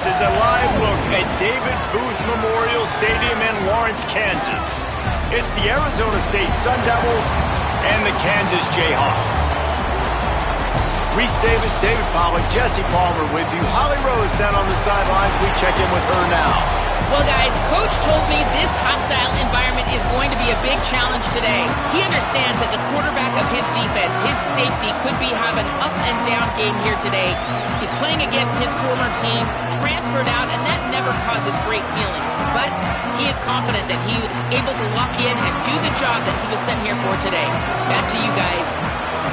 This is a live look at David Booth Memorial Stadium in Lawrence, Kansas. It's the Arizona State Sun Devils and the Kansas Jayhawks. Reese Davis, David Pollack, Jesse Palmer with you. Holly Rose down on the sidelines. We check in with her now. Well, guys, Coach told me this hostile environment is going to be a big challenge today. He understands that the quarterback of his defense, his safety, could be having an up-and-down game here today. He's playing against his former team, transferred out, and that never causes great feelings. But he is confident that he is able to lock in and do the job that he was sent here for today. Back to you guys.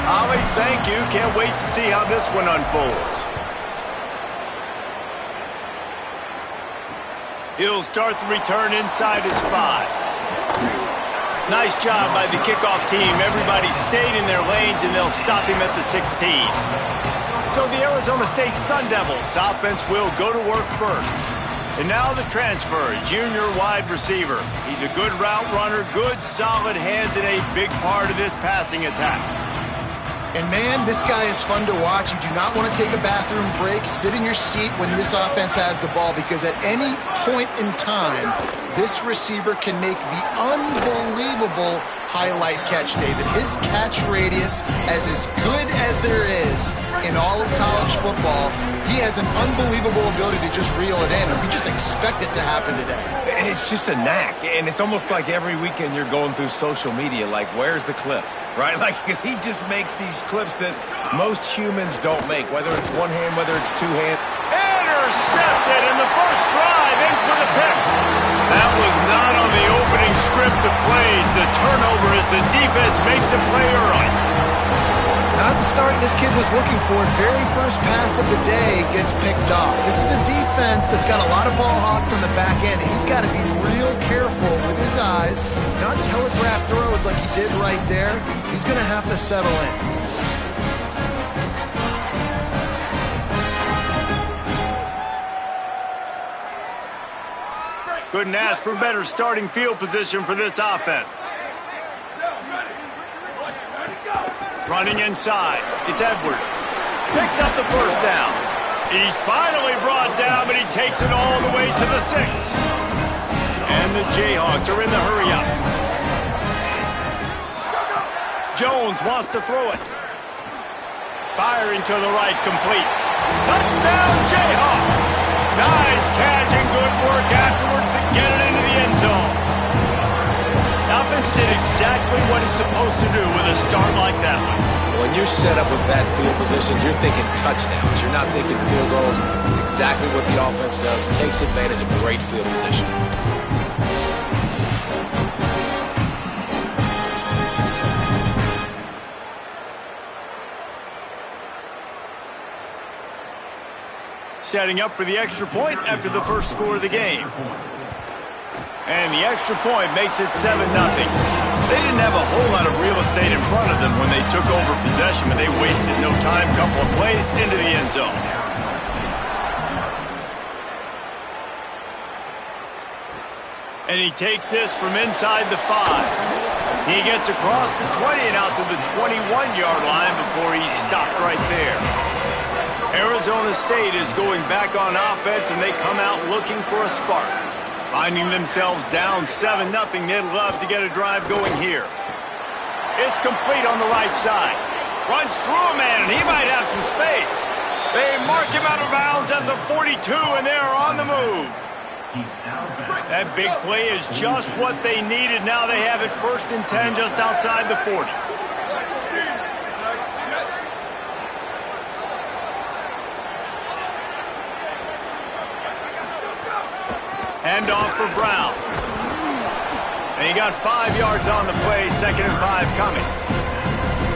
Holly, thank you. Can't wait to see how this one unfolds. He'll start the return inside his 5. Nice job by the kickoff team. Everybody stayed in their lanes, and they'll stop him at the 16. So the Arizona State Sun Devils offense will go to work first. And now the transfer, junior wide receiver. He's a good route runner, good solid hands, and a big part of this passing attack. And man, this guy is fun to watch. You do not want to take a bathroom break, sit in your seat when this offense has the ball, because at any point in time, this receiver can make the unbelievable highlight catch, David. His catch radius is as good as there is in all of college football. He has an unbelievable ability to just reel it in, and we just expect it to happen today. It's just a knack, and it's almost like every weekend you're going through social media, like, where's the clip? Right? Like, because he just makes these clips that most humans don't make, whether it's one hand, whether it's two hand. Intercepted, and the first drive ends with a pick. That was not on the opening script of plays. The turnover as the defense makes a play early. Not the start this kid was looking for. Very first pass of the day gets picked off. This is a defense that's got a lot of ball hawks on the back end. He's got to be real careful with his eyes, not telegraph throws like he did right there. He's going to have to settle in. Couldn't ask for better starting field position for this offense. Running inside, it's Edwards. Picks up the first down. He's finally brought down, but he takes it all the way to the 6. And the Jayhawks are in the hurry-up. Jones wants to throw it. Firing to the right, complete. Touchdown, Jayhawks! Nice catch and good work afterwards to get it into the end zone. The offense did exactly what it's supposed to do with a start like that one. When you're set up with that field position, you're thinking touchdowns. You're not thinking field goals. It's exactly what the offense does. Takes advantage of great field position. Setting up for the extra point after the first score of the game. And the extra point makes it 7-0. They didn't have a whole lot of real estate in front of them when they took over possession, but they wasted no time. Couple of plays into the end zone. And he takes this from inside the 5. He gets across the 20 and out to the 21-yard line before he's stopped right there. Arizona State is going back on offense, and they come out looking for a spark. Finding themselves down 7-0, they'd love to get a drive going here. It's complete on the right side. Runs through a man, and he might have some space. They mark him out of bounds at the 42, and they are on the move. That big play is just what they needed. Now they have it 1st and 10 just outside the 40. Hand off for Brown. And he got 5 yards on the play, 2nd and 5 coming.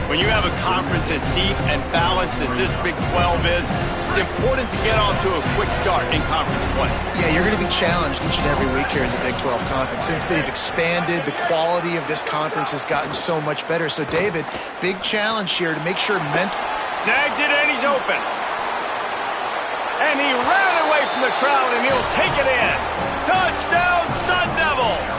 When you have a conference as deep and balanced as this Big 12 is, it's important to get off to a quick start in conference play. Yeah, you're going to be challenged each and every week here in the Big 12 Conference. Since they've expanded, the quality of this conference has gotten so much better. So, David, big challenge here to make sure snags it, and he's open. And he ran away from the crowd, and he'll take it in. Touchdown, Sun Devils!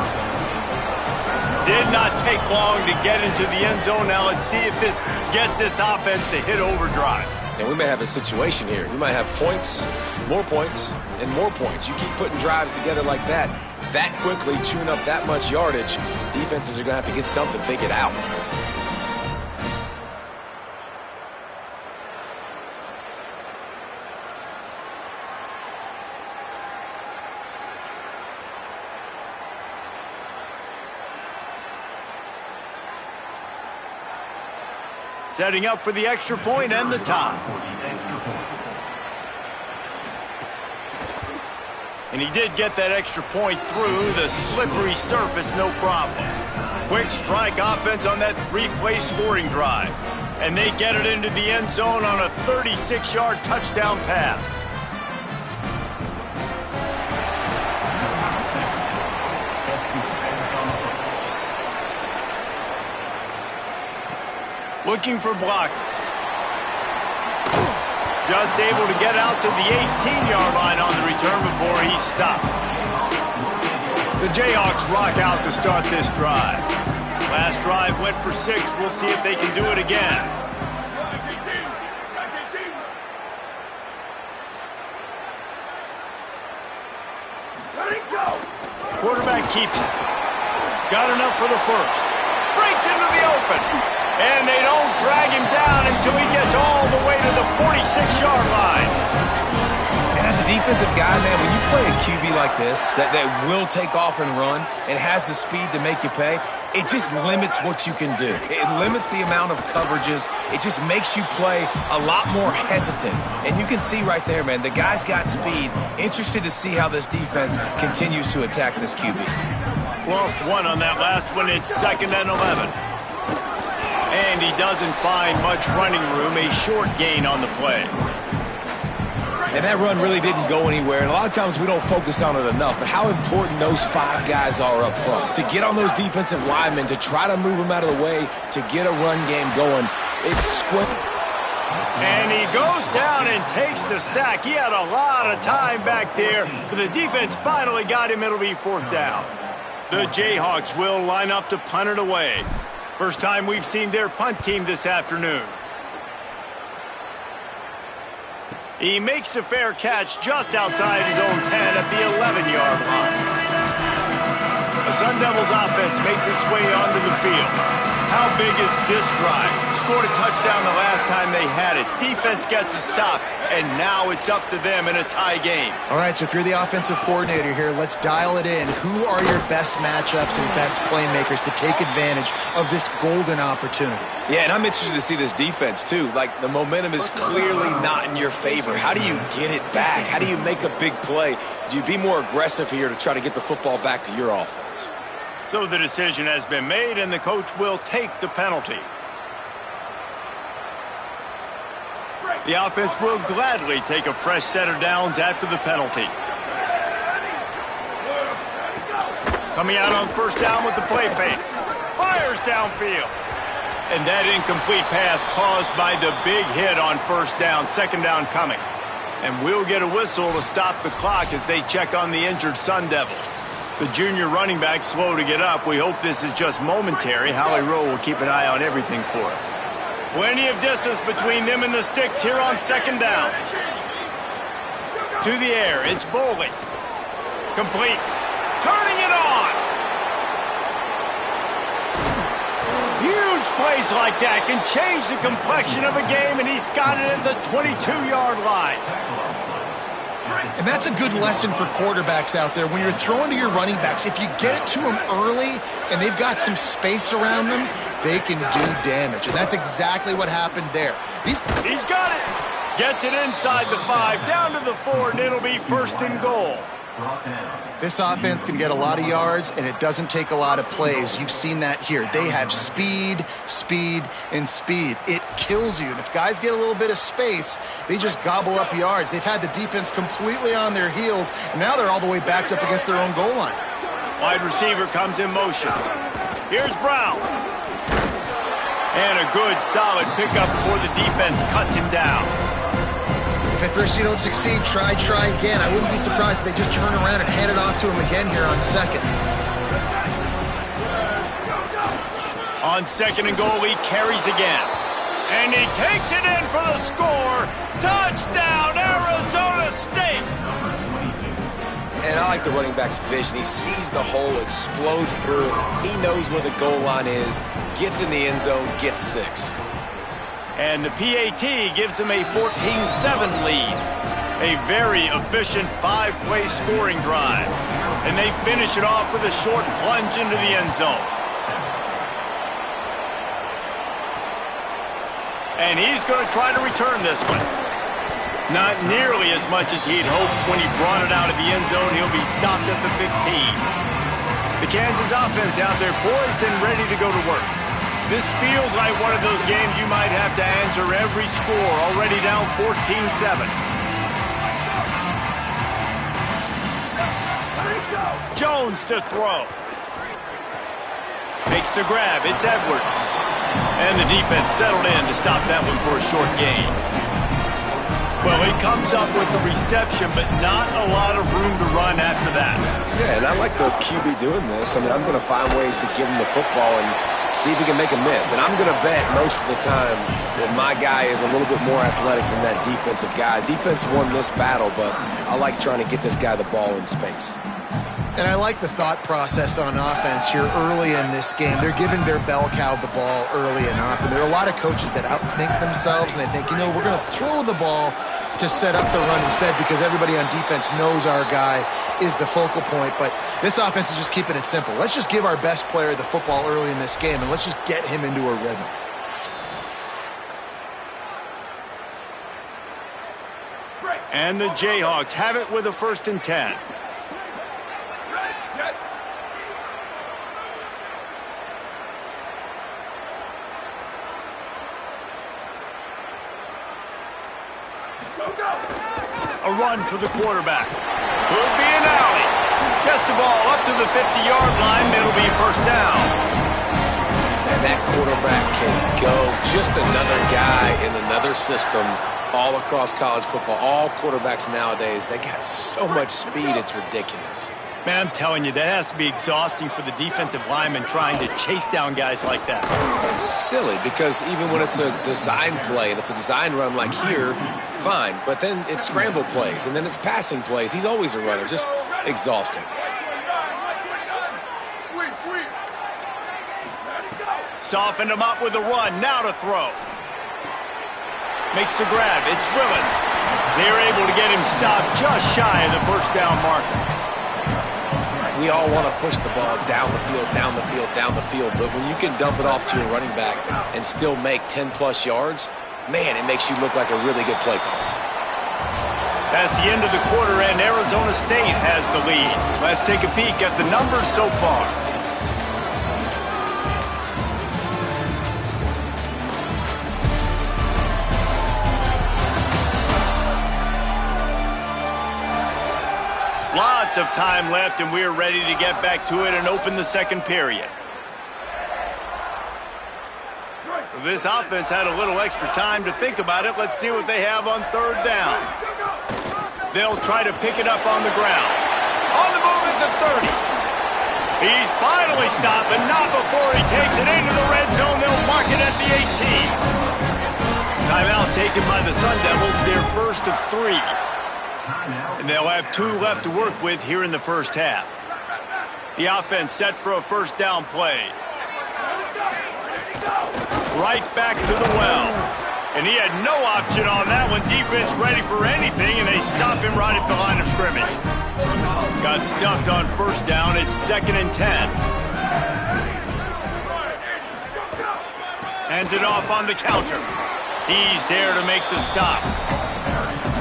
Did not take long to get into the end zone. Now let's see if this gets this offense to hit overdrive. And we may have a situation here. We might have points, and more points. You keep putting drives together like that quickly, chewing up that much yardage, defenses are going to have to get something figured out. Setting up for the extra point and the tie. And he did get that extra point through the slippery surface, no problem. Quick strike offense on that three-play scoring drive. And they get it into the end zone on a 36-yard touchdown pass. Looking for blockers. Just able to get out to the 18-yard line on the return before he stopped. The Jayhawks rock out to start this drive. Last drive went for 6. We'll see if they can do it again. Quarterback keeps it. Got enough for the first. Breaks into the open. And they don't drag him down until he gets all the way to the 46-yard line. And as a defensive guy, man, when you play a QB like this, that will take off and run and has the speed to make you pay, it just limits what you can do. It limits the amount of coverages. It just makes you play a lot more hesitant. And you can see right there, man, the guy's got speed. Interested to see how this defense continues to attack this QB. Lost one on that last one. It's 2nd and 11. And he doesn't find much running room, a short gain on the play. And that run really didn't go anywhere. And a lot of times we don't focus on it enough, but how important those 5 guys are up front. To get on those defensive linemen, to try to move them out of the way, to get a run game going. It's squint. And he goes down and takes the sack. He had a lot of time back there, but the defense finally got him. It'll be 4th down. The Jayhawks will line up to punt it away. First time we've seen their punt team this afternoon. He makes a fair catch just outside his own 10 at the 11-yard line. The Sun Devils offense makes its way onto the field. How big is this drive? Scored a touchdown the last time they had it. Defense gets a stop, and now it's up to them in a tie game. All right, so if you're the offensive coordinator here, let's dial it in. Who are your best matchups and best playmakers to take advantage of this golden opportunity? Yeah, and I'm interested to see this defense, too. Like, the momentum is clearly not in your favor. How do you get it back? How do you make a big play? Do you be more aggressive here to try to get the football back to your offense? So the decision has been made, and the coach will take the penalty. The offense will gladly take a fresh set of downs after the penalty. Coming out on 1st down with the play fake. Fires downfield. And that incomplete pass caused by the big hit on 1st down. 2nd down coming. And we'll get a whistle to stop the clock as they check on the injured Sun Devil. The junior running back slow to get up. We hope this is just momentary. Howie Rowe will keep an eye on everything for us. Plenty of distance between them and the sticks here on 2nd down. To the air, it's Bowling. Complete. Turning it on. Huge plays like that can change the complexion of a game, and he's got it at the 22-yard line. And that's a good lesson for quarterbacks out there. When you're throwing to your running backs, if you get it to them early and they've got some space around them, they can do damage. And that's exactly what happened there. He's got it. Gets it inside the 5, down to the 4, and it'll be 1st and goal. This offense can get a lot of yards, and it doesn't take a lot of plays. You've seen that here. They have speed, speed, and speed. It kills you. And if guys get a little bit of space, they just gobble up yards. They've had the defense completely on their heels, and now they're all the way backed up against their own goal line. Wide receiver comes in motion. Here's Brown. And a good, solid pickup before the defense cuts him down. If at first you don't succeed, try again. I wouldn't be surprised if they just turn around and hand it off to him again here on 2nd. On 2nd and goal, he carries again. And he takes it in for the score. Touchdown, Arizona State. And I like the running back's vision. He sees the hole, explodes through it. He knows where the goal line is, gets in the end zone, gets 6. And the PAT gives him a 14-7 lead. A very efficient 5-play scoring drive. And they finish it off with a short plunge into the end zone. And he's going to try to return this one. Not nearly as much as he'd hoped when he brought it out of the end zone. He'll be stopped at the 15. The Kansas offense out there poised and ready to go to work. This feels like one of those games you might have to answer every score, already down 14-7. Jones to throw. Makes the grab. It's Edwards. And the defense settled in to stop that one for a short gain. Well, he comes up with the reception, but not a lot of room to run after that. Yeah, and I like the QB doing this. I mean, I'm going to find ways to give him the football and see if he can make a miss. And I'm going to bet most of the time that my guy is a little bit more athletic than that defensive guy. Defense won this battle, but I like trying to get this guy the ball in space. And I like the thought process on offense here early in this game. They're giving their bell cow the ball early and often. There are a lot of coaches that outthink themselves, and they think, you know, we're going to throw the ball to set up the run instead because everybody on defense knows our guy is the focal point. But this offense is just keeping it simple. Let's just give our best player the football early in this game, and let's just get him into a rhythm. And the Jayhawks have it with a 1st and 10. A run for the quarterback. Could be an alley. Gets the ball up to the 50-yard line. It'll be 1st down. And that quarterback can go. Just another guy in another system all across college football. All quarterbacks nowadays, they got so much speed, it's ridiculous. Man, I'm telling you, that has to be exhausting for the defensive lineman trying to chase down guys like that. It's silly because even when it's a design play and it's a design run like here, fine. But then it's scramble plays and then it's passing plays. He's always a runner. Just exhausting. Softened him up with a run. Now to throw. Makes the grab. It's Willis. They're able to get him stopped just shy of the 1st down marker. We all want to push the ball down the field, down the field, down the field. But when you can dump it off to your running back and still make 10-plus yards, man, it makes you look like a really good play caller. That's the end of the quarter, and Arizona State has the lead. Let's take a peek at the numbers so far. Lots of time left, and we're ready to get back to it and open the 2nd period. This offense had a little extra time to think about it. Let's see what they have on 3rd down. They'll try to pick it up on the ground. On the move at the 30. He's finally stopped, but not before he takes it into the red zone. They'll mark it at the 18. Timeout taken by the Sun Devils, their 1st of 3. And they'll have 2 left to work with here in the 1st half. The offense set for a 1st down play. Right back to the well. And he had no option on that one. Defense ready for anything, and they stop him right at the line of scrimmage. Got stuffed on 1st down. It's 2nd and 10. Hands it off on the counter. He's there to make the stop.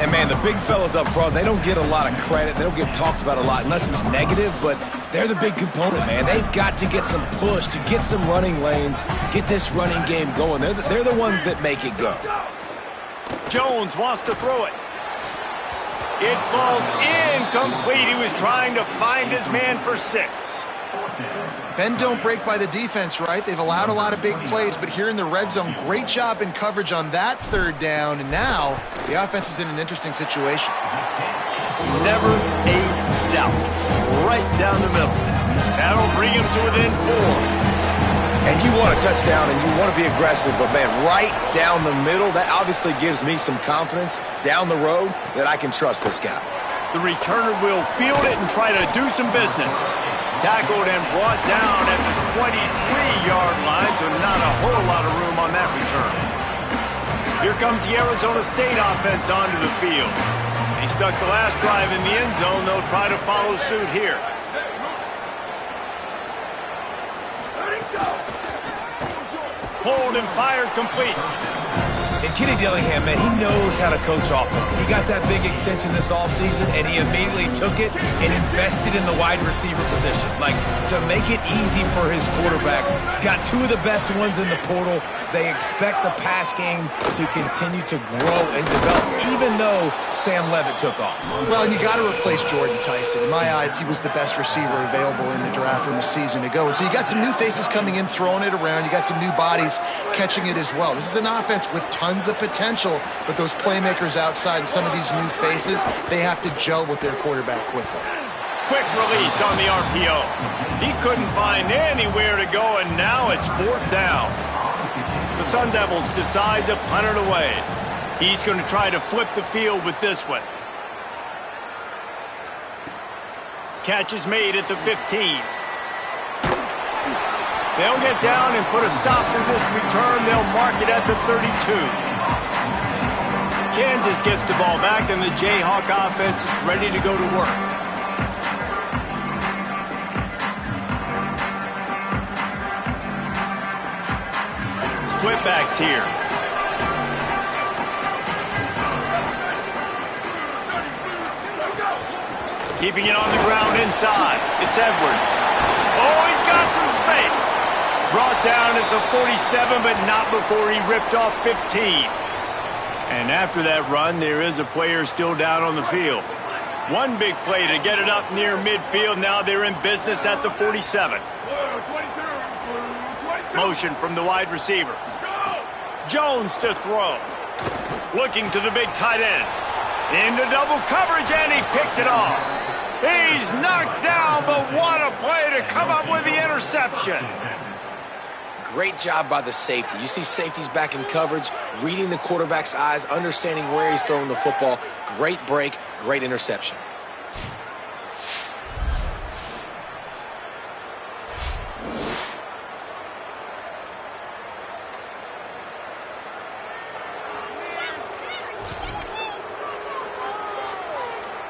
And, man, the big fellas up front, they don't get a lot of credit. They don't get talked about a lot unless it's negative, but they're the big component, man. They've got to get some push, to get some running lanes, get this running game going. They're the ones that make it go. Jones wants to throw it. It falls incomplete. He was trying to find his man for 6. Bend don't break by the defense, right? They've allowed a lot of big plays, but here in the red zone, great job in coverage on that 3rd down, and now the offense is in an interesting situation. Never a doubt. Right down the middle. That'll bring him to within 4. And you want a touchdown and you want to be aggressive, but, man, right down the middle, that obviously gives me some confidence down the road that I can trust this guy. The returner will field it and try to do some business. Tackled and brought down at the 23-yard line, so not a whole lot of room on that return. Here comes the Arizona State offense onto the field. They stuck the last drive in the end zone. They'll try to follow suit here. Hold and fire complete. And Kenny Dillingham, man, he knows how to coach offense. He got that big extension this offseason, and he immediately took it and invested in the wide receiver position. Like, to make it easy for his quarterbacks. Got two of the best ones in the portal. They expect the pass game to continue to grow and develop, even though Sam Levitt took off. Well, you got to replace Jordan Tyson. In my eyes, he was the best receiver available in the draft from a season ago. And so you got some new faces coming in, throwing it around. You got some new bodies catching it as well. This is an offense with tons of potential, but those playmakers outside and some of these new faces, they have to gel with their quarterback quickly. Quick release on the RPO. He couldn't find anywhere to go, and now it's 4th down. The Sun Devils decide to punt it away. He's going to try to flip the field with this one. Catch is made at the 15. They'll get down and put a stop to this return. They'll mark it at the 32. Kansas gets the ball back, and the Jayhawk offense is ready to go to work. Split backs here. Keeping it on the ground inside. It's Edwards. Oh, he's got some space. Brought down at the 47, but not before he ripped off 15. And after that run, there is a player still down on the field. One big play to get it up near midfield. Now they're in business at the 47. Motion from the wide receiver. Jones to throw. Looking to the big tight end. Into double coverage, and he picked it off. He's knocked down, but what a play to come up with the interception. Great job by the safety. You see safeties back in coverage, reading the quarterback's eyes, understanding where he's throwing the football. Great break, great interception.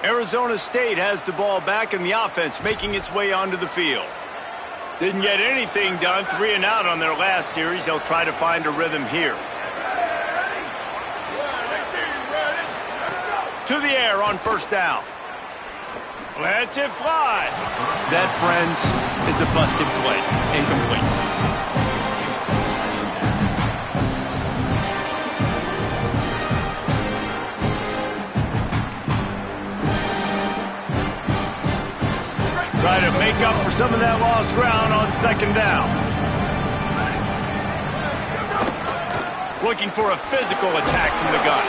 Arizona State has the ball back, and the offense making its way onto the field. Didn't get anything done, 3 and out on their last series. They'll try to find a rhythm here. To the air on 1st down. Lets it fly. That, friends, is a busted play. Incomplete. Try to make up for some of that lost ground on 2nd down. Looking for a physical attack from the gun.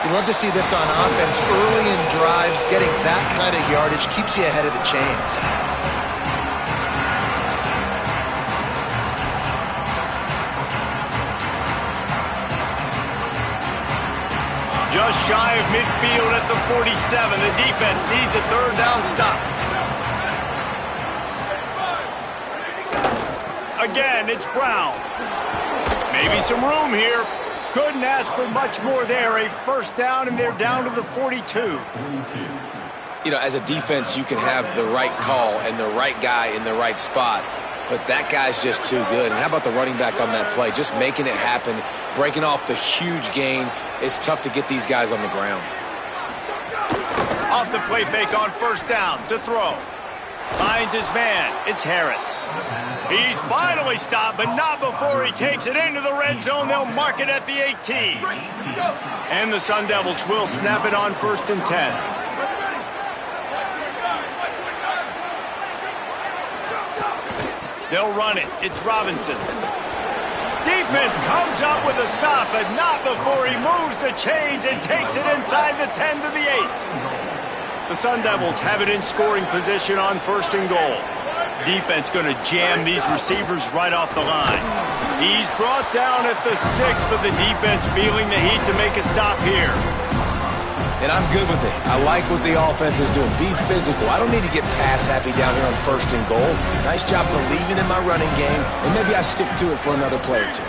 You love to see this on offense. Early in drives, getting that kind of yardage keeps you ahead of the chains. Just shy of midfield at the 47. The defense needs a 3rd down stop. Again, it's Brown. Maybe some room here. Couldn't ask for much more there. A 1st down, and they're down to the 42. You know, as a defense, you can have the right call and the right guy in the right spot, but that guy's just too good. And how about the running back on that play? Just making it happen, breaking off the huge gain. It's tough to get these guys on the ground. Off the play fake on 1st down to throw. Finds his man. It's Harris. He's finally stopped, but not before he takes it into the red zone. They'll mark it at the 18. And the Sun Devils will snap it on 1st and 10. They'll run it. It's Robinson. Defense comes up with a stop, but not before he moves the chains and takes it inside the 10 to the 8. The Sun Devils have it in scoring position on 1st and goal. Defense going to jam these receivers right off the line. He's brought down at the 6, but the defense feeling the heat to make a stop here. And I'm good with it. I like what the offense is doing. Be physical. I don't need to get pass happy down here on 1st and goal. Nice job believing in my running game, and maybe I stick to it for another play or two.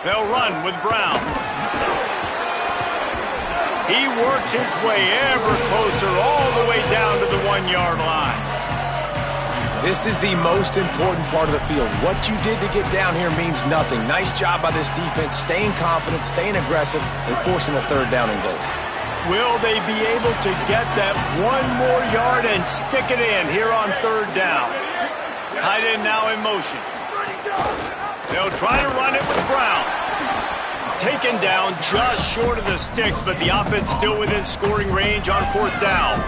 They'll run with Brown. He works his way ever closer all the way down to the 1-yard line. This is the most important part of the field. What you did to get down here means nothing. Nice job by this defense, staying confident, staying aggressive, and forcing a 3rd down and goal. Will they be able to get that 1 more yard and stick it in here on 3rd down? Tight end now in motion. They'll try to run it with Brown. Taken down just short of the sticks, but the offense still within scoring range on 4th down.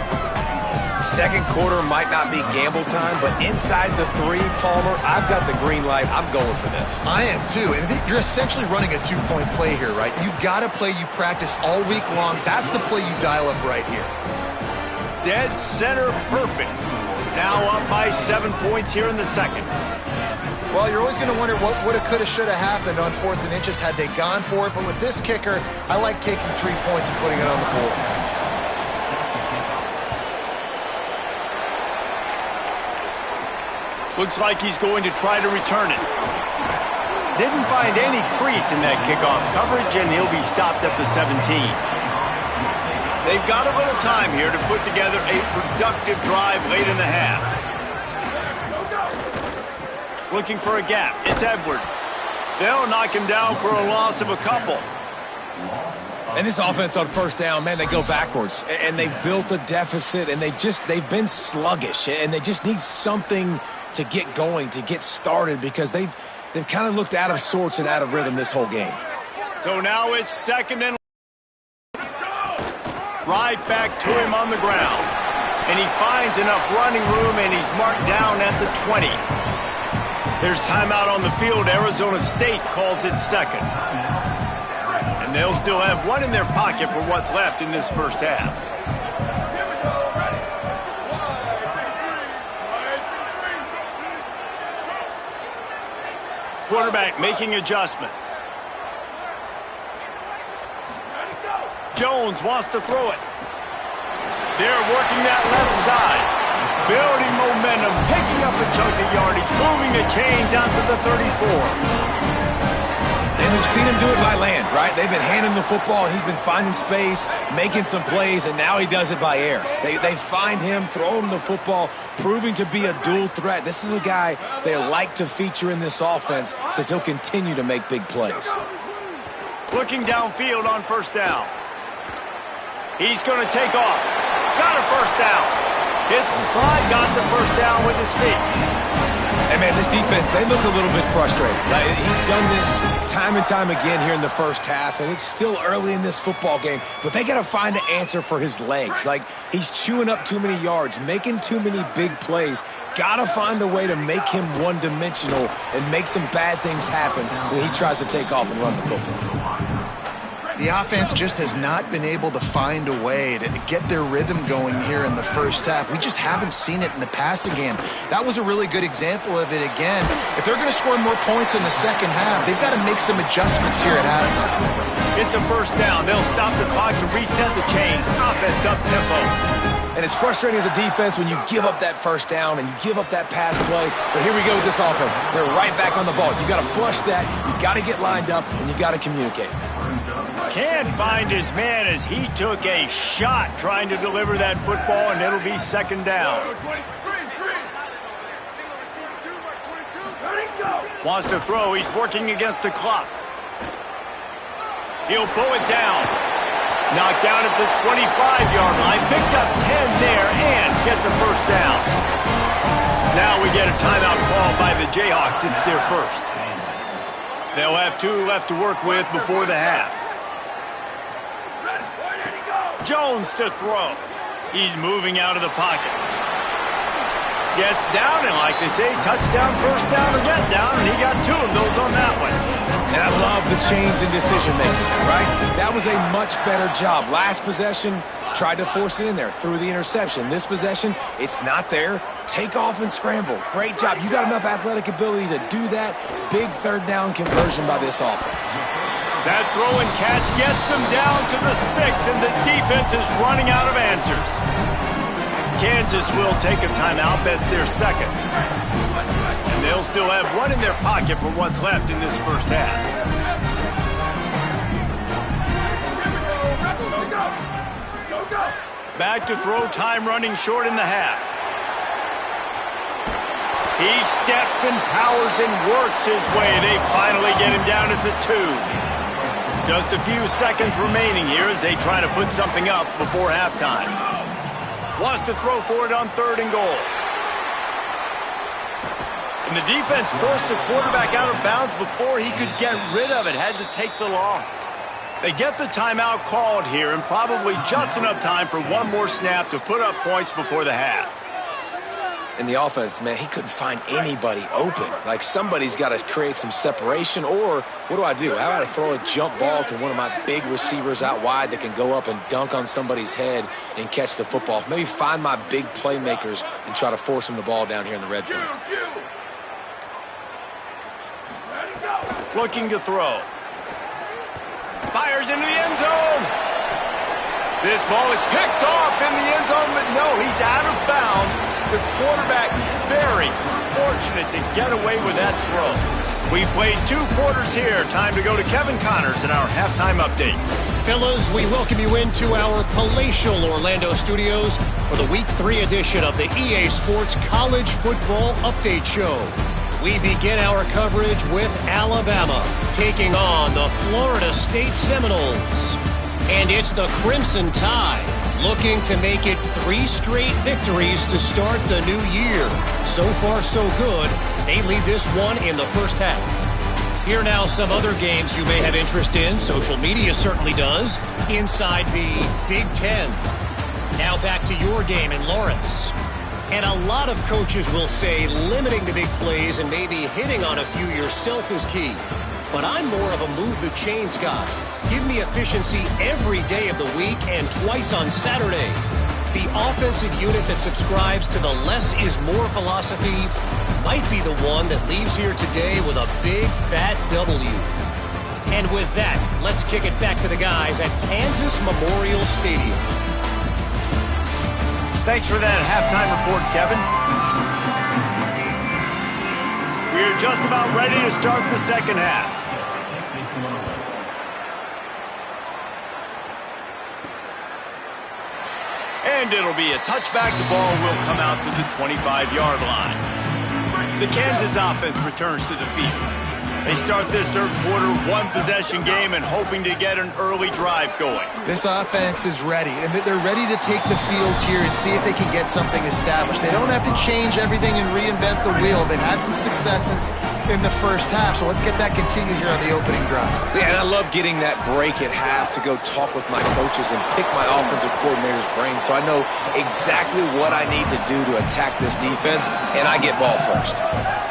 2nd quarter might not be gamble time, but inside the 3, Palmer, I've got the green light. I'm going for this. I am too, and you're essentially running a 2-point play here, right? You've got a play you practice all week long. That's the play you dial up right here. Dead center perfect. Now up by 7 points here in the 2nd. Well, you're always going to wonder what woulda, coulda, shoulda happened on 4th and inches had they gone for it, but with this kicker, I like taking 3 points and putting it on the board. Looks like he's going to try to return it. Didn't find any crease in that kickoff coverage, and he'll be stopped at the 17. They've got a little time here to put together a productive drive late in the half. Looking for a gap. It's Edwards. They'll knock him down for a loss of a couple. And this offense on 1st down, man, they go backwards. And they've built a deficit, and they've been sluggish. And they just need something to get going, to get started, because they've kind of looked out of sorts and out of rhythm this whole game. So now it's 2nd and right back to him on the ground. And he finds enough running room, and he's marked down at the 20. There's timeout on the field. Arizona State calls it 2nd. And they'll still have 1 in their pocket for what's left in this 1st half. Quarterback making adjustments. Jones wants to throw it. They're working that left side. Building momentum, picking up a chunk of yardage, moving the chains out to the 34. And we've seen him do it by land, right? They've been handing the football, and he's been finding space, making some plays, and now he does it by air. They find him, throw him the football, proving to be a dual threat. This is a guy they like to feature in this offense because he'll continue to make big plays. Looking downfield on 1st down. He's going to take off. Got a 1st down. Hits the slide, got the 1st down with his feet. Hey, man, this defense, they look a little bit frustrated. Right? He's done this time and time again here in the 1st half, and it's still early in this football game, but they got to find an answer for his legs. Like, he's chewing up too many yards, making too many big plays. Got to find a way to make him one-dimensional and make some bad things happen when he tries to take off and run the football. The offense just has not been able to find a way to get their rhythm going here in the 1st half. We just haven't seen it in the passing game. That was a really good example of it again. If they're going to score more points in the 2nd half, they've got to make some adjustments here at halftime. It's a 1st down. They'll stop the clock to reset the chains. Offense up tempo. And it's frustrating as a defense when you give up that 1st down and you give up that pass play. But here we go with this offense. They're right back on the ball. You got to flush that. You got to get lined up, and you got to communicate. Can't find his man as he took a shot trying to deliver that football, and it'll be 2nd down. Wants to throw. He's working against the clock. He'll pull it down. Knocked down at the 25-yard line. Picked up 10 there and gets a 1st down. Now we get a timeout call by the Jayhawks. It's their 1st. They'll have 2 left to work with before the half. Jones to throw. He's moving out of the pocket. Gets down, and like they say, touchdown, 1st down, or get down, and he got 2 of those on that one. And I love the change in decision-making, right? That was a much better job. Last possession, Tried to force it in there, threw the interception. This possession, it's not there. Take off and scramble. Great job. You got enough athletic ability to do that. Big third down conversion by this offense. That throw and catch gets them down to the 6, and the defense is running out of answers. Kansas will take a timeout. That's their second. And they'll still have one in their pocket for what's left in this first half. Back to throw, time running short in the half. He steps and powers and works his way. They finally get him down at the 2. Just a few seconds remaining here as they try to put something up before halftime. Wants to throw for it on 3rd and goal. And the defense forced the quarterback out of bounds before he could get rid of it. Had to take the loss. They get the timeout called here, and probably just enough time for one more snap to put up points before the half. In the offense, man, he couldn't find anybody open. Like, somebody's got to create some separation, or what do? How about I throw a jump ball to one of my big receivers out wide that can go up and dunk on somebody's head and catch the football? Maybe find my big playmakers and try to force them the ball down here in the red zone. Looking to throw. Fires into the end zone. This ball is picked off in the end zone, but no, he's out of bounds. The quarterback very fortunate to get away with that throw. We played 2 quarters here. Time to go to Kevin Connors in our halftime update. Fellas, we welcome you into our palatial Orlando studios for the Week 3 edition of the EA Sports College Football Update Show. We begin our coverage with Alabama taking on the Florida State Seminoles. And it's the Crimson Tide looking to make it 3 straight victories to start the new year. So far, so good. They lead this one in the first half. Here now some other games you may have interest in. Social media certainly does. Inside the Big Ten. Now back to your game in Lawrence. And a lot of coaches will say limiting the big plays and maybe hitting on a few yourself is key. But I'm more of a move the chains guy. Give me efficiency every day of the week and twice on Saturday. The offensive unit that subscribes to the less is more philosophy might be the one that leaves here today with a big fat W. And with that, let's kick it back to the guys at Kansas Memorial Stadium. Thanks for that halftime report, Kevin. We're just about ready to start the second half. And it'll be a touchback. The ball will come out to the 25-yard line. The Kansas offense returns to the field. They start this third quarter, 1-possession game, and hoping to get an early drive going. This offense is ready, and they're ready to take the field here and see if they can get something established. They don't have to change everything and reinvent the wheel. They've had some successes in the first half, so let's get that continued here on the opening drive. Yeah, and I love getting that break at half to go talk with my coaches and pick my offensive coordinator's brain so I know exactly what I need to do to attack this defense, and I get ball first.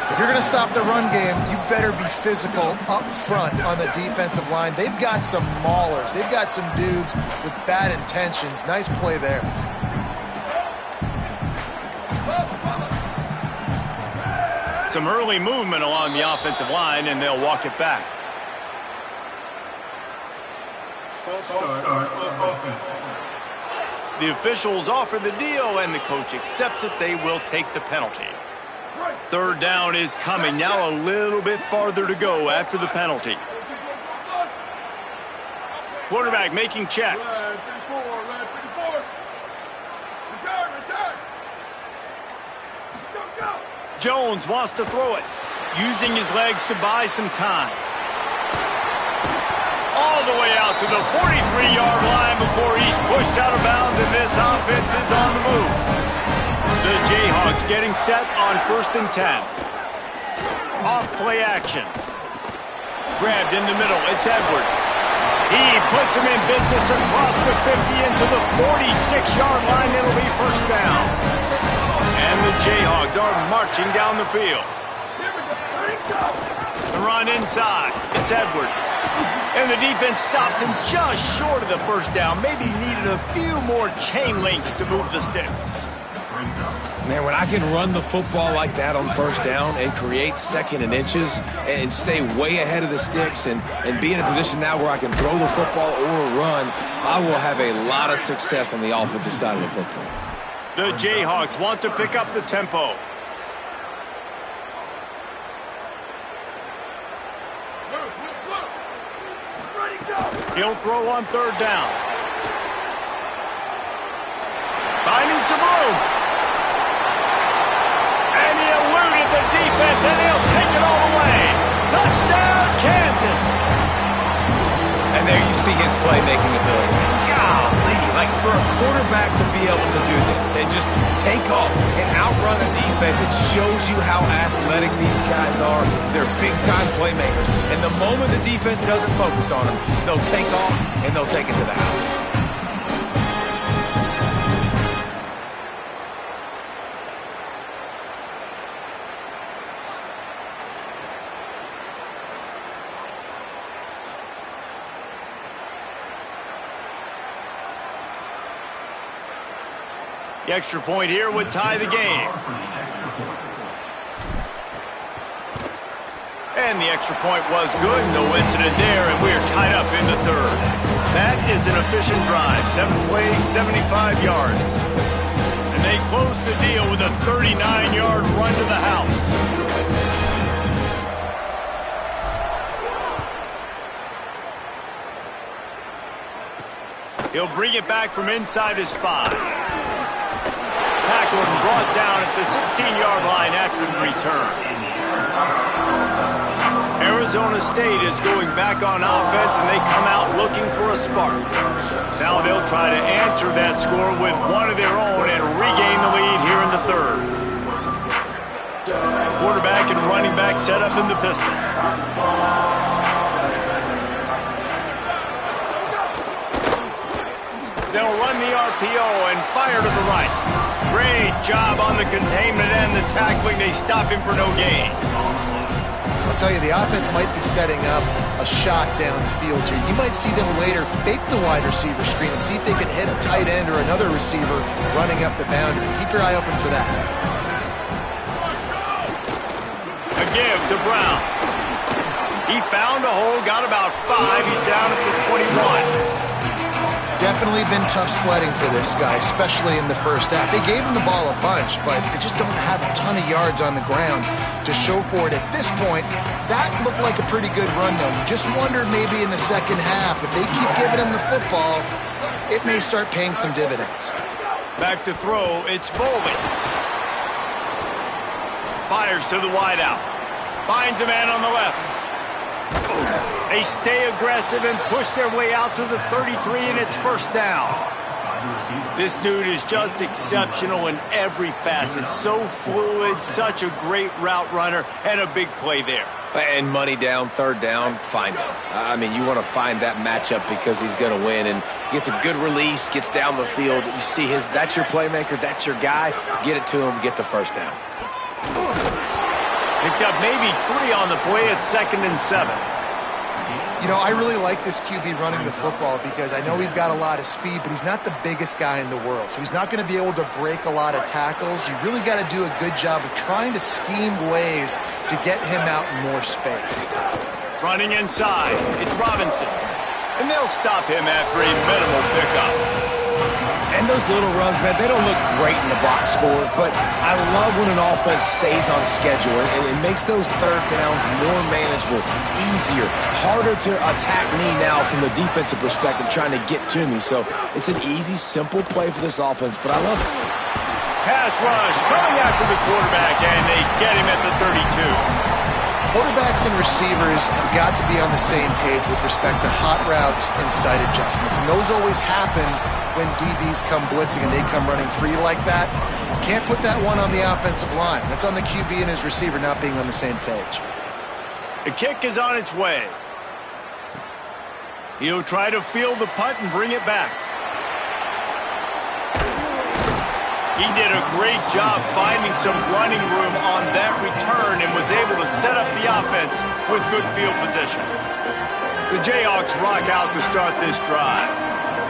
If you're going to stop the run game, you better be physical up front on the defensive line. They've got some maulers. They've got some dudes with bad intentions. Nice play there. Some early movement along the offensive line, and they'll walk it back. The officials offer the deal, and the coach accepts it. They will take the penalty. Third down is coming. Now a little bit farther to go after the penalty. Quarterback making checks. Jones wants to throw it, using his legs to buy some time. All the way out to the 43-yard line before he's pushed out of bounds, and this offense is on the move. The Jayhawks getting set on 1st and 10. Off play action. Grabbed in the middle. It's Edwards. He puts him in business across the 50 into the 46-yard line. It'll be first down. And the Jayhawks are marching down the field. The run inside. It's Edwards. And the defense stops him just short of the first down. Maybe needed a few more chain links to move the sticks. Man, when I can run the football like that on first down and create second and inches and stay way ahead of the sticks and be in a position now where I can throw the football or run, I will have a lot of success on the offensive side of the football. The Jayhawks want to pick up the tempo. He'll throw on third down. Finding some room. And he eluded the defense, and he'll take it all the way. Touchdown, Kansas. And there you see his playmaking ability. Golly, like for a quarterback to be able to do this and just take off and outrun a defense, it shows you how athletic these guys are. They're big-time playmakers. And the moment the defense doesn't focus on them, they'll take off and they'll take it to the house. The extra point here would tie the game. And the extra point was good. No incident there, and we're tied up in the third. That is an efficient drive. 7 plays, 75 yards. And they close the deal with a 39-yard run to the house. He'll bring it back from inside his 5. Tackled and brought down at the 16-yard line after the return. Arizona State is going back on offense, and they come out looking for a spark. Now they'll try to answer that score with one of their own and regain the lead here in the third. Quarterback and running back set up in the pistol. They'll run the RPO and fire to the right. Great job on the containment and the tackling. They stop him for no gain. I'll tell you, the offense might be setting up a shot down the field here. You might see them later fake the wide receiver screen and see if they can hit a tight end or another receiver running up the boundary. Keep your eye open for that. A give to Brown. He found a hole, got about 5. He's down at the 21. Definitely been tough sledding for this guy, especially in the first half. They gave him the ball a bunch, but they just don't have a ton of yards on the ground to show for it at this point. That looked like a pretty good run, though. You just wondered maybe in the second half, if they keep giving him the football, it may start paying some dividends. Back to throw, it's Bowman. Fires to the wideout. Finds a man on the left. They stay aggressive and push their way out to the 33, and it's first down. This dude is just exceptional in every facet. So fluid, such a great route runner, and a big play there. And money down, third down, find him. I mean, you want to find that matchup because he's going to win, and gets a good release, gets down the field. You see that's your playmaker, that's your guy. Get it to him, get the first down. Picked up maybe 3 on the play at 2nd and 7. You know, I really like this QB running the football because I know he's got a lot of speed, but he's not the biggest guy in the world. So he's not going to be able to break a lot of tackles. You really got to do a good job of trying to scheme ways to get him out in more space. Running inside, it's Robinson. And they'll stop him after a minimal pickup. And those little runs, man, they don't look great in the box score, but I love when an offense stays on schedule, and it makes those third downs more manageable, easier, harder to attack me now from the defensive perspective trying to get to me. So it's an easy, simple play for this offense, but I love it. Pass rush coming after the quarterback, and they get him at the 32. Quarterbacks and receivers have got to be on the same page with respect to hot routes and sight adjustments, and those always happen when DBs come blitzing and they come running free like that. Can't put that one on the offensive line. That's on the QB and his receiver not being on the same page. The kick is on its way. He'll try to field the punt and bring it back. He did a great job finding some running room on that return and was able to set up the offense with good field position. The Jayhawks rock out to start this drive.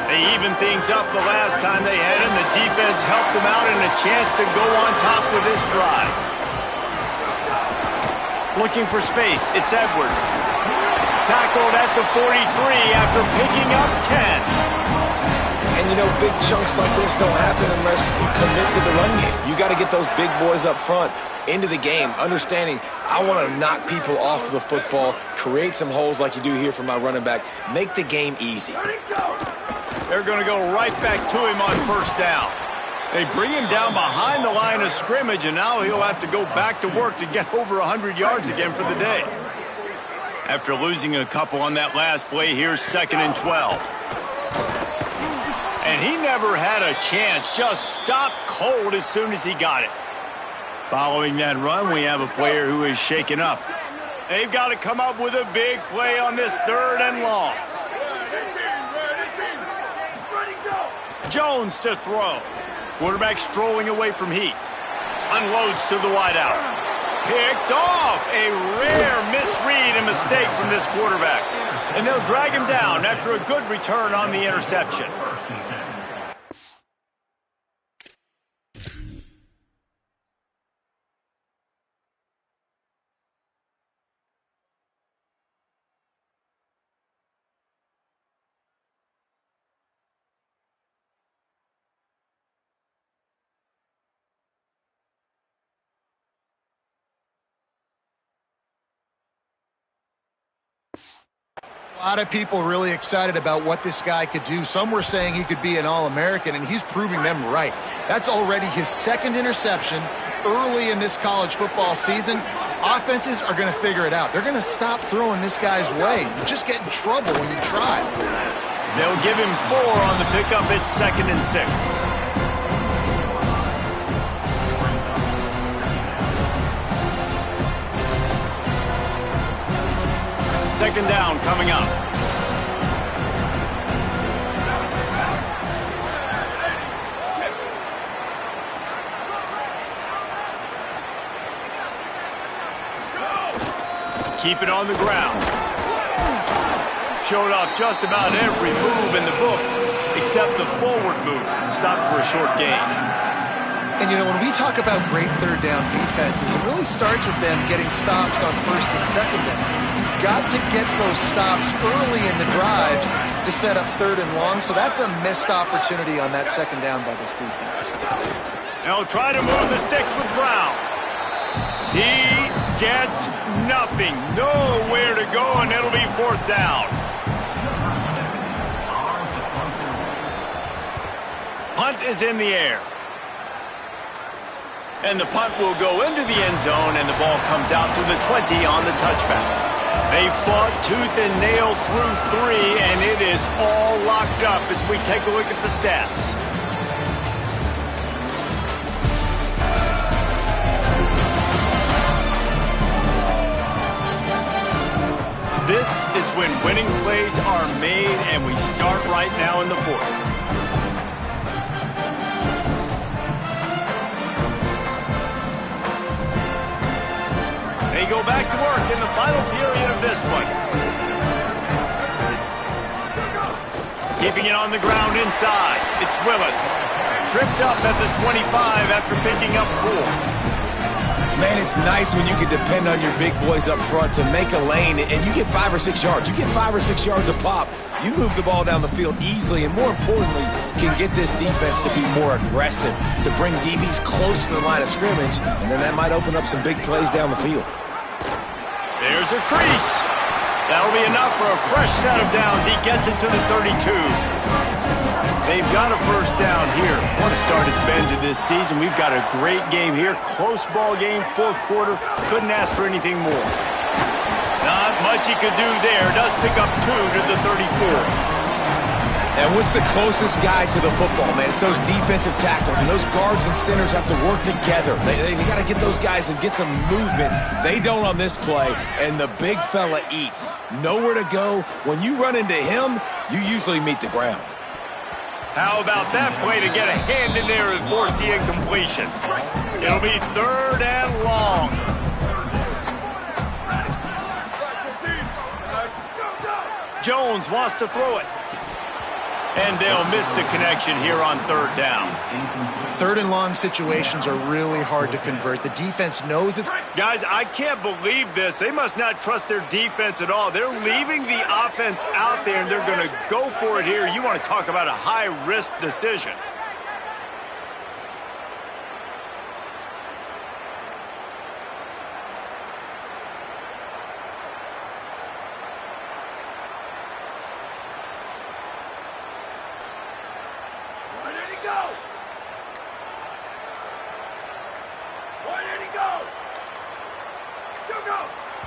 They evened things up the last time they had him. The defense helped them out and a chance to go on top with this drive. Looking for space, it's Edwards. Tackled at the 43 after picking up 10. And, you know, big chunks like this don't happen unless you commit to the run game. You got to get those big boys up front into the game, understanding I want to knock people off the football, create some holes like you do here for my running back, make the game easy. They're going to go right back to him on first down. They bring him down behind the line of scrimmage, and now he'll have to go back to work to get over 100 yards again for the day. After losing a couple on that last play, here's 2nd and 12. And he never had a chance, just stopped cold as soon as he got it. Following that run, we have a player who is shaken up. They've got to come up with a big play on this 3rd and long. Jones to throw. Quarterback strolling away from heat. Unloads to the wideout. Picked off. A rare misread and mistake from this quarterback. And they'll drag him down after a good return on the interception. A lot of people really excited about what this guy could do. Some were saying he could be an All-American, and he's proving them right. That's already his 2nd interception early in this college football season. Offenses are going to figure it out. They're going to stop throwing this guy's way. You just get in trouble when you try. They'll give him 4 on the pickup. It's 2nd and 6. Second down coming up. Keep it on the ground. Showed off just about every move in the book except the forward move. Stopped for a short gain. And, you know, when we talk about great 3rd down defenses, it really starts with them getting stops on 1st and 2nd down. You've got to get those stops early in the drives to set up 3rd and long, so that's a missed opportunity on that 2nd down by this defense. They'll try to move the sticks with Brown. He gets nothing. Nowhere to go, and it'll be 4th down. Punt is in the air. And the punt will go into the end zone, and the ball comes out to the 20 on the touchback. They fought tooth and nail through 3, and it is all locked up as we take a look at the stats. This is when winning plays are made, and we start right now in the 4th. They go back to work in the final period of this one. Keeping it on the ground inside. It's Willis. Tripped up at the 25 after picking up 4. Man, it's nice when you can depend on your big boys up front to make a lane, and you get 5 or 6 yards. You get 5 or 6 yards a pop. You move the ball down the field easily, and more importantly, can get this defense to be more aggressive, to bring DBs close to the line of scrimmage, and then that might open up some big plays down the field. There's a crease. That'll be enough for a fresh set of downs. He gets it to the 32. They've got a 1st down here. What a start it's been to this season. We've got a great game here. Close ball game, 4th quarter. Couldn't ask for anything more. Not much he could do there. Does pick up 2 to the 34. And what's the closest guy to the football, man? It's those defensive tackles, and those guards and centers have to work together. They got to get those guys and get some movement. They don't on this play, and the big fella eats. Nowhere to go. When you run into him, you usually meet the ground. How about that play to get a hand in there and force the incompletion? It'll be 3rd and long. Jones wants to throw it. And they'll miss the connection here on 3rd down. 3rd and long situations are really hard to convert. The defense knows it's... Guys, I can't believe this. They must not trust their defense at all. They're leaving the offense out there, and they're going to go for it here. You want to talk about a high-risk decision.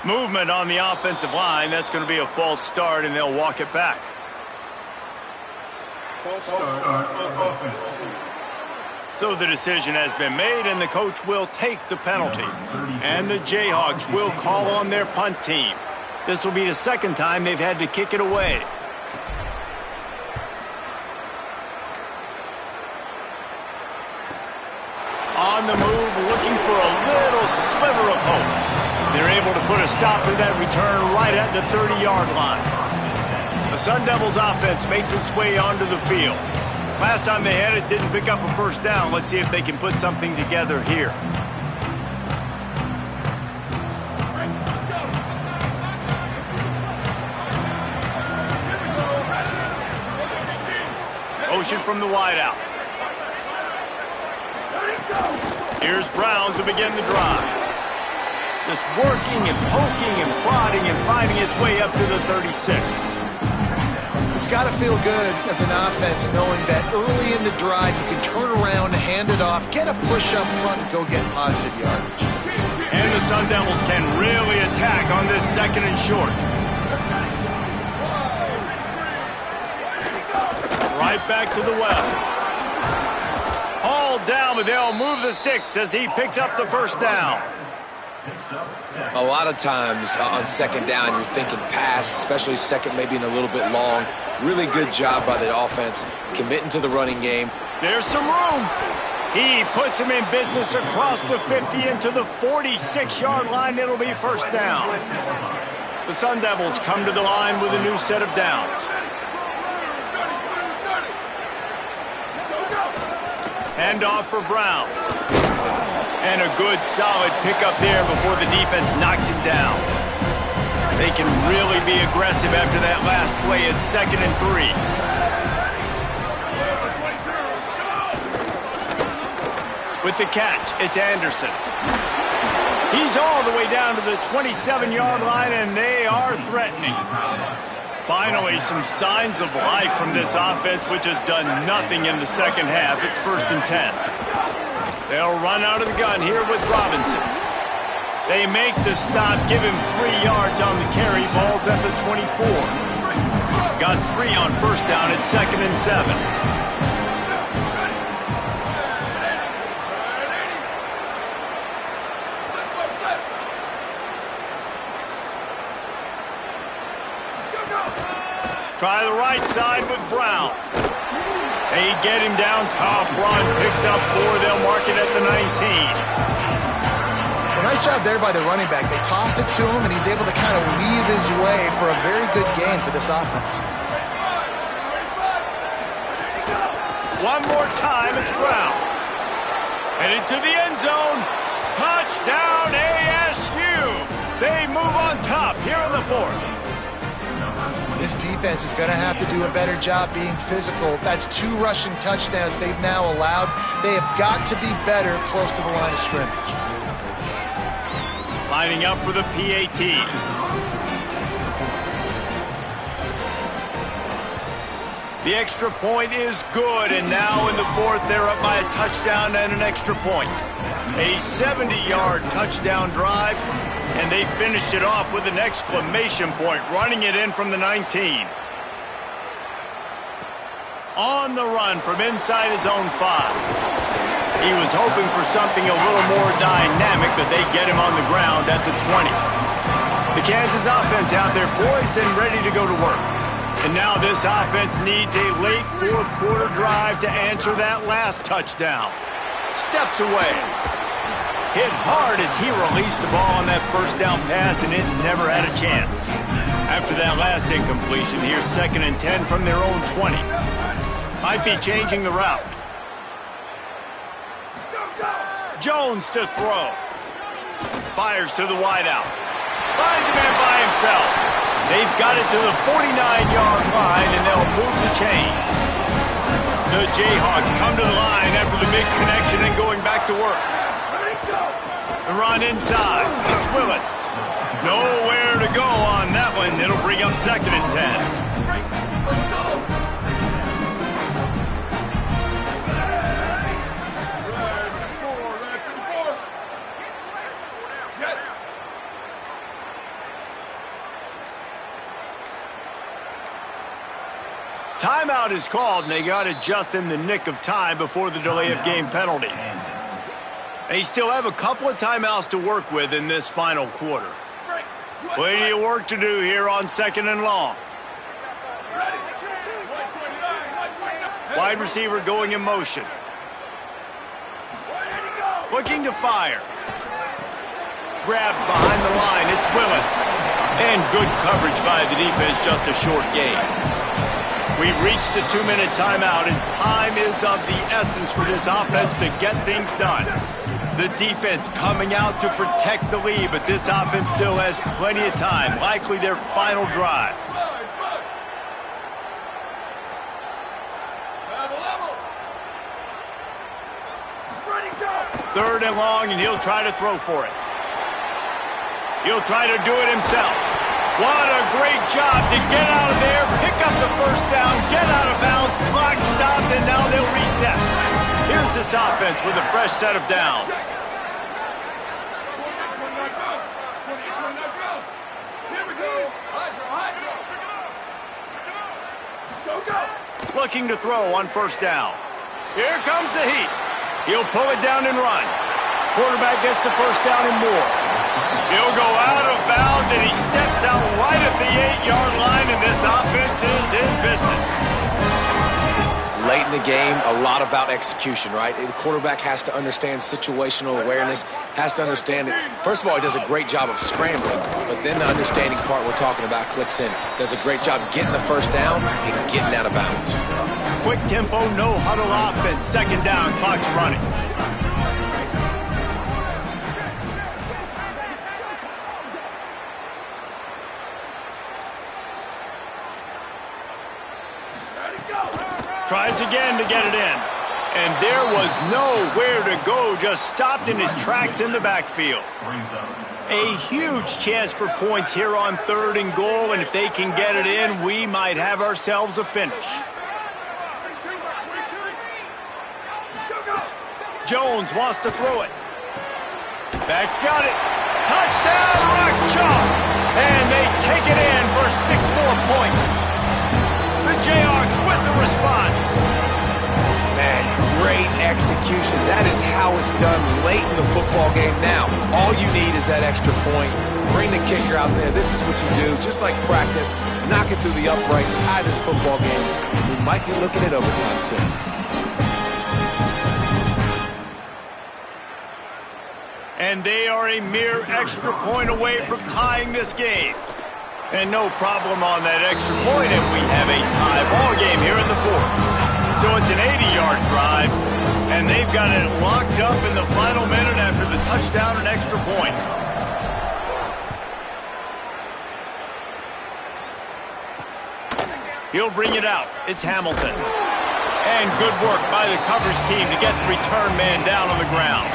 Movement on the offensive line. That's going to be a false start, and they'll walk it back. False start offense. So the decision has been made, and the coach will take the penalty. And the Jayhawks will call on their punt team. This will be the 2nd time they've had to kick it away. On the move, looking for a little sliver of hope. They're able to put a stop to that return right at the 30-yard line. The Sun Devils offense makes its way onto the field. Last time they had it, didn't pick up a 1st down. Let's see if they can put something together here. Motion from the wideout. Here's Brown to begin the drive. Just working and poking and prodding and finding his way up to the 36. It's got to feel good as an offense knowing that early in the drive you can turn around, hand it off, get a push up front, and go get positive yardage. And the Sun Devils can really attack on this 2nd and short. Right back to the well. Hauled down, but they'll move the sticks as he picks up the 1st down. A lot of times on 2nd down, you're thinking pass, especially 2nd, maybe in a little bit long. Really good job by the offense, committing to the running game. There's some room. He puts him in business across the 50 into the 46-yard line. It'll be 1st down. The Sun Devils come to the line with a new set of downs. Hand off for Brown. And a good, solid pickup there before the defense knocks him down. They can really be aggressive after that last play at 2nd and 3. With the catch, it's Anderson. He's all the way down to the 27-yard line, and they are threatening. Finally, some signs of life from this offense, which has done nothing in the 2nd half. It's 1st and 10. They'll run out of the gun here with Robinson. They make the stop, give him 3 yards on the carry. Ball's at the 24. Got 3 on 1st down at 2nd and 7. Try the right side with Brown. They get him down, tough run, picks up 4, they'll mark it at the 19. Well, nice job there by the running back. They toss it to him, and he's able to kind of weave his way for a very good gain for this offense. One more time, it's Brown. Headed to the end zone. Touchdown, ASU! They move on top here in the 4th. This defense is going to have to do a better job being physical. That's 2 rushing touchdowns they've now allowed. They have got to be better close to the line of scrimmage. Lining up for the PAT. The extra point is good, and now in the 4th, they're up by a touchdown and an extra point. A 70-yard touchdown drive. And they finished it off with an exclamation point, running it in from the 19. On the run from inside his own 5. He was hoping for something a little more dynamic, but they get him on the ground at the 20. The Kansas offense out there poised and ready to go to work. And now this offense needs a late fourth quarter drive to answer that last touchdown. Steps away. Hit hard as he released the ball on that first down pass, and it never had a chance. After that last incompletion, here's 2nd and 10 from their own 20. Might be changing the route. Jones to throw. Fires to the wideout. Finds a man by himself. They've got it to the 49-yard line, and they'll move the chains. The Jayhawks come to the line after the big connection and going back to work. The run inside. It's Willis. Nowhere to go on that one. It'll bring up 2nd and 10. Timeout is called, and they got it just in the nick of time before the delay of game penalty. They still have a couple of timeouts to work with in this final quarter. Plenty of work to do here on 2nd and long. Wide receiver going in motion. Looking to fire. Grabbed behind the line, it's Willis. And good coverage by the defense, just a short gain. We've reached the 2-minute timeout, and time is of the essence for this offense to get things done. The defense coming out to protect the lead, but this offense still has plenty of time, likely their final drive. Third and long, and he'll try to throw for it. He'll try to do it himself. What a great job to get out of there, pick up the first down, get out of bounds, clock stopped, and now they'll reset. Here's this offense with a fresh set of downs. Looking to throw on first down. Here comes the heat. He'll pull it down and run. Quarterback gets the first down and more. He'll go out of bounds, and he steps out right at the 8-yard line, and this offense is in business. Late in the game, a lot about execution, right? The quarterback has to understand situational awareness, has to understand that, first of all, he does a great job of scrambling, but then the understanding part we're talking about clicks in. Does a great job getting the first down and getting out of bounds. Quick tempo, no huddle offense. 2nd down, clock's running. Tries again to get it in. And there was nowhere to go, just stopped in his tracks in the backfield. A huge chance for points here on 3rd and goal, and if they can get it in, we might have ourselves a finish. Jones wants to throw it. Back's got it. Touchdown, Rock Chalk! And they take it in for 6 more points. The Jayhawks with the response. Man, great execution. That is how it's done late in the football game now. All you need is that extra point. Bring the kicker out there. This is what you do. Just like practice, knock it through the uprights, tie this football game. We might be looking at overtime soon. And they are a mere extra point away from tying this game. And no problem on that extra point if we have a tie ball game here in the 4th. So it's an 80-yard drive, and they've got it locked up in the final minute after the touchdown and extra point. He'll bring it out. It's Hamilton. And good work by the coverage team to get the return man down on the ground.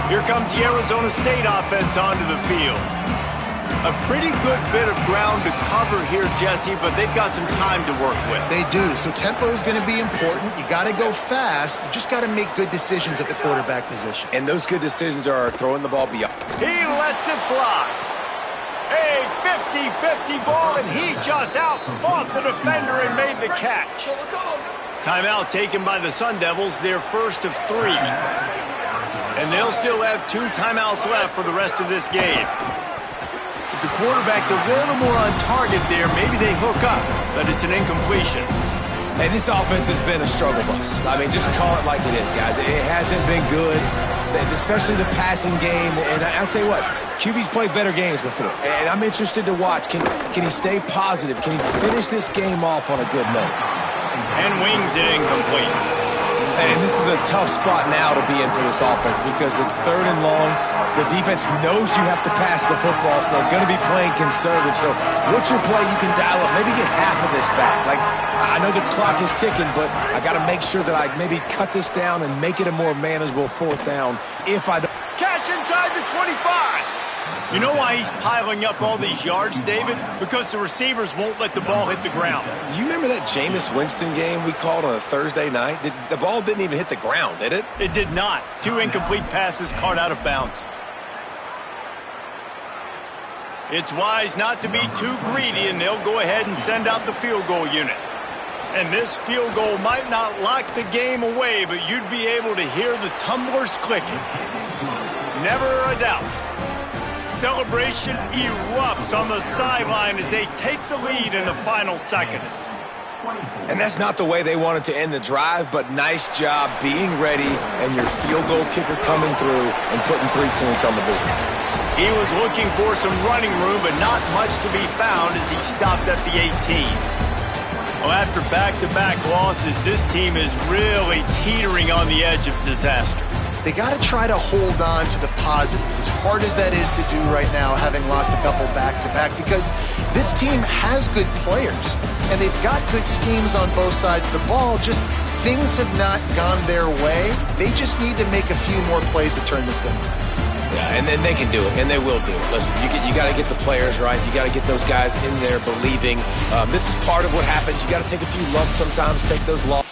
Here comes the Arizona State offense onto the field. A pretty good bit of ground to cover here, Jesse, but they've got some time to work with. They do. So tempo is going to be important. You got to go fast. You just got to make good decisions at the quarterback position. And those good decisions are throwing the ball beyond. He lets it fly. A 50-50 ball, and he just out-fought the defender and made the catch. Timeout taken by the Sun Devils, their first of 3. And they'll still have 2 timeouts left for the rest of this game. if the quarterback's a little more on target there, maybe they hook up, but it's an incompletion. Hey, this offense has been a struggle bus. I mean, just call it like it is, guys. It hasn't been good, especially the passing game. And I'll tell you what, QB's played better games before. And I'm interested to watch. Can he stay positive? Can he finish this game off on a good note? And wings it incomplete. And this is a tough spot now to be in for this offense because it's 3rd and long. The defense knows you have to pass the football, so they're going to be playing conservative. So what's your play you can dial up? Maybe get half of this back. Like, I know the clock is ticking, but I got to make sure that I maybe cut this down and make it a more manageable 4th down if I don't. Catch inside the 25. You know why he's piling up all these yards, David? Because the receivers won't let the ball hit the ground. You remember that Jameis Winston game we called on a Thursday night? The ball didn't even hit the ground, did it? It did not. 2 incomplete passes caught out of bounds. It's wise not to be too greedy, and they'll go ahead and send out the field goal unit. And this field goal might not lock the game away, but you'd be able to hear the tumblers clicking. Never a doubt. Celebration erupts on the sideline as they take the lead in the final seconds. And that's not the way they wanted to end the drive, but nice job being ready and your field goal kicker coming through and putting 3 points on the board. He was looking for some running room, but not much to be found as he stopped at the 18. Well, after back-to-back losses, this team is really teetering on the edge of disaster. They got to try to hold on to the positives, as hard as that is to do right now, having lost a couple back-to-back, because this team has good players, and they've got good schemes on both sides of the ball, just things have not gone their way. They just need to make a few more plays to turn this thing around. Yeah, and then they can do it, and they will do it. Listen, you got to get the players right. You got to get those guys in there believing. This is part of what happens. You got to take a few lumps sometimes, take those losses.